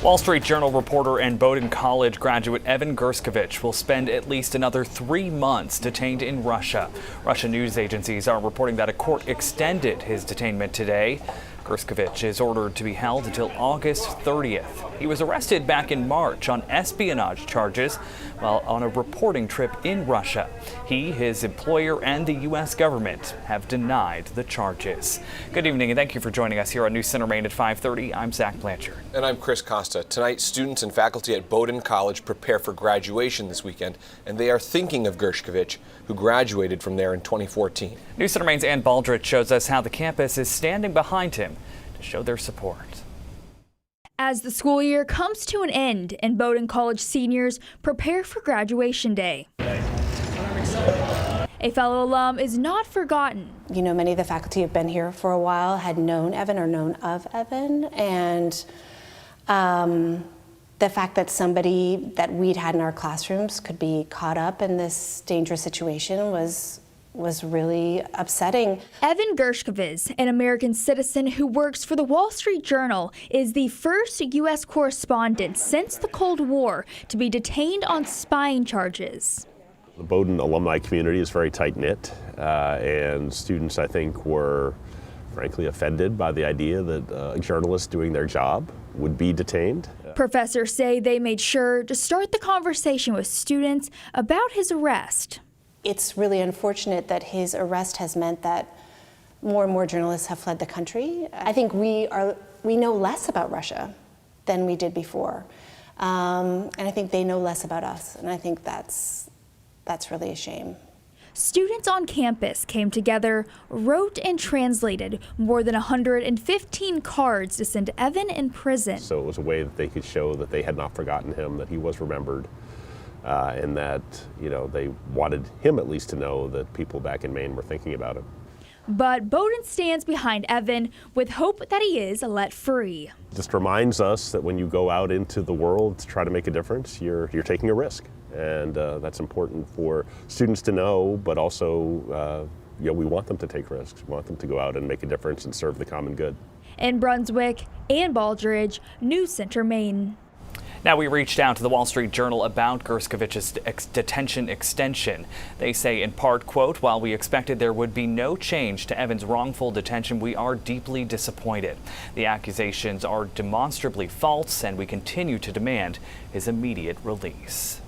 Wall Street Journal reporter and Bowdoin College graduate Evan Gershkovich will spend at least another 3 months detained in Russia. Russian news agencies are reporting that a court extended his detainment today. Gershkovich is ordered to be held until August 30th. He was arrested back in March on espionage charges while on a reporting trip in Russia. He, his employer, and the U.S. government have denied the charges. Good evening and thank you for joining us here on News Center Maine at 5:30. I'm Zach Blanchard. And I'm Chris Costa. Tonight, students and faculty at Bowdoin College prepare for graduation this weekend, and they are thinking of Gershkovich, who graduated from there in 2014. News Center Maine's Ann Baldrich shows us how the campus is standing behind him to show their support. As the school year comes to an end and Bowdoin College seniors prepare for graduation day, a fellow alum is not forgotten. You know, many of the faculty have been here for a while, had known Evan or known of Evan, and the fact that somebody that we'd had in our classrooms could be caught up in this dangerous situation was really upsetting. Evan Gershkovich, an American citizen who works for the Wall Street Journal, is the first U.S. correspondent since the Cold War to be detained on spying charges. The Bowdoin alumni community is very tight-knit, and students, I think, were frankly offended by the idea that a journalist doing their job would be detained. Professors say they made sure to start the conversation with students about his arrest. It's really unfortunate that his arrest has meant that more and more journalists have fled the country. I think we know less about Russia than we did before, and I think they know less about us, and I think that's really a shame. Students on campus came together, wrote and translated more than 115 cards to send Evan in prison. So it was a way that they could show that they had not forgotten him, that he was remembered, and that, you know, they wanted him at least to know that people back in Maine were thinking about him. But Bowdoin stands behind Evan with hope that he is let free. It just reminds us that when you go out into the world to try to make a difference, you're taking a risk. And that's important for students to know, but also, you know, we want them to take risks. We want them to go out and make a difference and serve the common good. In Brunswick, Ann Baldridge, News Center, Maine. Now, we reached out to the Wall Street Journal about Gershkovich's detention extension. They say in part, quote, "While we expected there would be no change to Evan's wrongful detention, we are deeply disappointed. The accusations are demonstrably false and we continue to demand his immediate release."